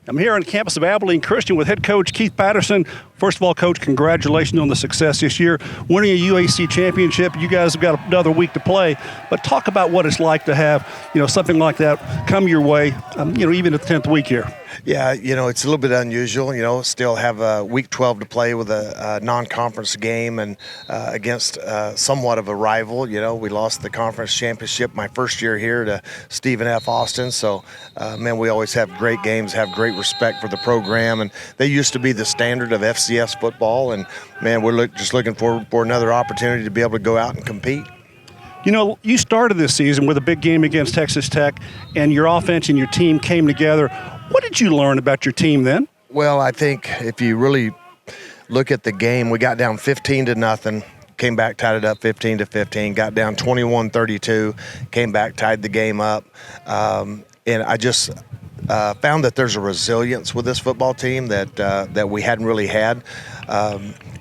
I'm here on campus of Abilene Christian with head coach Keith Patterson. First of all, Coach, congratulations on the success this year, winning a UAC championship. You guys have got another week to play, but talk about what it's like to have, something like that come your way, even at the 10th week here. Yeah, it's a little bit unusual, still have week 12 to play with a non-conference game and against somewhat of a rival. We lost the conference championship my first year here to Stephen F. Austin. So, we always have great games, have great respect for the program. And they used to be the standard of FCS football. And, we're just looking forward for another opportunity to be able to go out and compete. You started this season with a big game against Texas Tech, and your offense and your team came together. What did you learn about your team then? Well, I think if you really look at the game, we got down 15-0, came back, tied it up 15-15, got down 21-32, came back, tied the game up. And I just found that there's a resilience with this football team that we hadn't really had.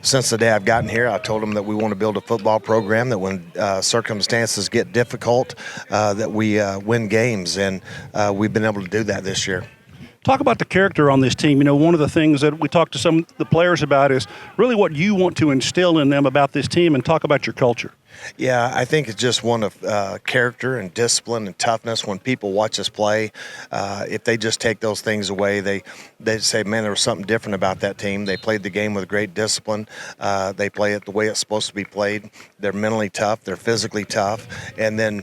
Since the day I've gotten here, I told them that we want to build a football program that when circumstances get difficult, that we win games, and we've been able to do that this year. Talk about the character on this team. One of the things that we talked to some of the players about is really what you want to instill in them about this team, and talk about your culture. Yeah, I think it's just one of character and discipline and toughness. When people watch us play, if they just take those things away, they say, man, there was something different about that team. They played the game with great discipline. They play it the way it's supposed to be played. They're mentally tough. They're physically tough. And then,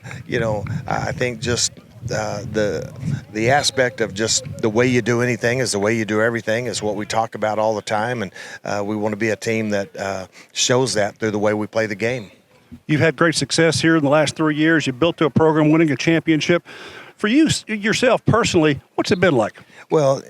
I think just the aspect of just the way you do anything is the way you do everything is what we talk about all the time. And we want to be a team that shows that through the way we play the game. You've had great success here in the last 3 years. You've built to a program winning a championship. For you, yourself personally, what's it been like? Well,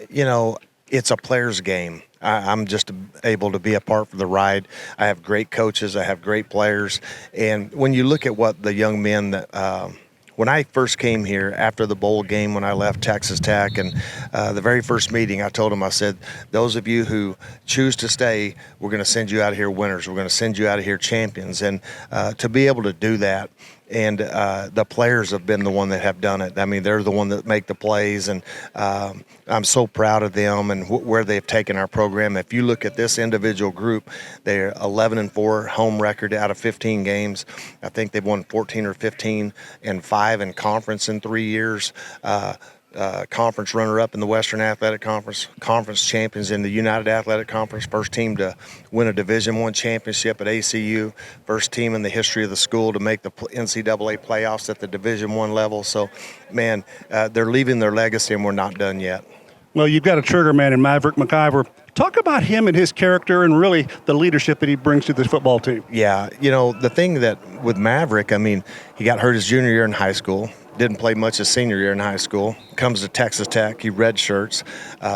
it's a player's game. I'm just able to be a part for the ride. I have great coaches. I have great players. And when you look at what the young men that when I first came here after the bowl game, when I left Texas Tech, and the very first meeting, I told them, I said, those of you who choose to stay, we're going to send you out of here winners. We're going to send you out of here champions. And to be able to do that, and the players have been the one that have done it. I mean, they're the one that make the plays, and I'm so proud of them and where they've taken our program. If you look at this individual group, they're 11-4 home record out of 15 games. I think they've won 14 or 15 and 5 in conference in 3 years. Conference runner-up in the Western Athletic Conference, conference champions in the United Athletic Conference, first team to win a Division I championship at ACU, first team in the history of the school to make the NCAA playoffs at the Division I level. So, man, they're leaving their legacy, and we're not done yet. Well, you've got a trigger man in Maverick McIver. Talk about him and his character and really the leadership that he brings to this football team. Yeah, the thing that with Maverick, he got hurt his junior year in high school. Didn't play much his senior year in high school. Comes to Texas Tech. He redshirts.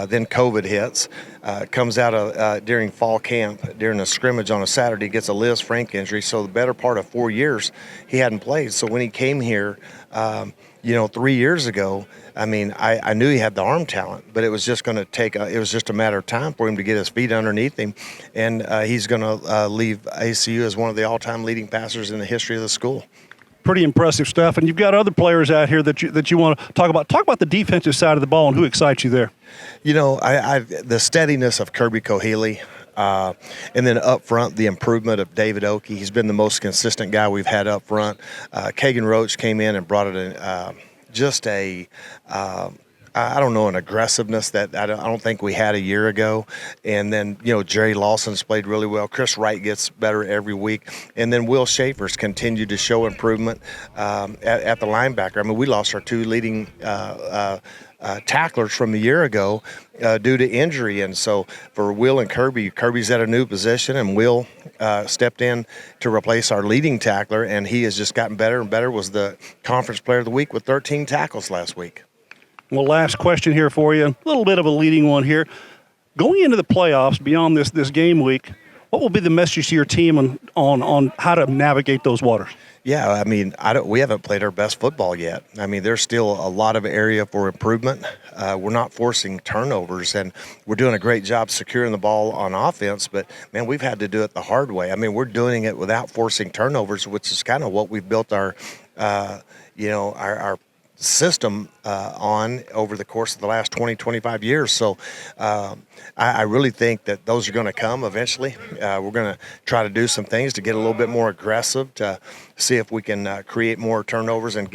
Then COVID hits. Comes out of during fall camp, during a scrimmage on a Saturday, gets a Liz Frank injury. So the better part of 4 years, he hadn't played. So when he came here, 3 years ago, I knew he had the arm talent, but it was just going to take. It was just a matter of time for him to get his feet underneath him, and he's going to leave ACU as one of the all-time leading passers in the history of the school. Pretty impressive stuff, and you've got other players out here that you want to talk about. Talk about the defensive side of the ball and who excites you there. The steadiness of Kirby Cohealy, and then up front, the improvement of David Oakey. He's been the most consistent guy we've had up front. Kagan Roach came in and brought it in, an aggressiveness that I don't think we had a year ago. And then, Jerry Lawson's played really well. Chris Wright gets better every week. And then Will Schaefer's continued to show improvement at the linebacker. We lost our two leading tacklers from a year ago due to injury. And so for Will and Kirby's at a new position, and Will stepped in to replace our leading tackler, and he has just gotten better and better. Was the conference player of the week with 13 tackles last week. Well, last question here for you. A little bit of a leading one here. Going into the playoffs beyond this game week, what will be the message to your team on how to navigate those waters? Yeah, we haven't played our best football yet. There's still a lot of area for improvement. We're not forcing turnovers, and we're doing a great job securing the ball on offense. But, man, we've had to do it the hard way. We're doing it without forcing turnovers, which is kind of what we've built our system on over the course of the last 20, 25 years. So I really think that those are going to come eventually. We're going to try to do some things to get a little bit more aggressive to see if we can create more turnovers and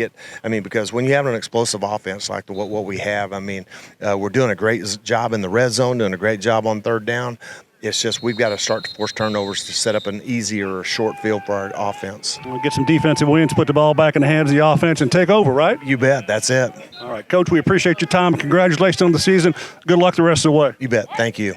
because when you have an explosive offense like what we have, we're doing a great job in the red zone, doing a great job on third down. It's just we've got to start to force turnovers to set up an easier short field for our offense. We'll get some defensive wins, put the ball back in the hands of the offense, and take over, right? You bet. That's it. All right, Coach, we appreciate your time. Congratulations on the season. Good luck the rest of the way. You bet. Thank you.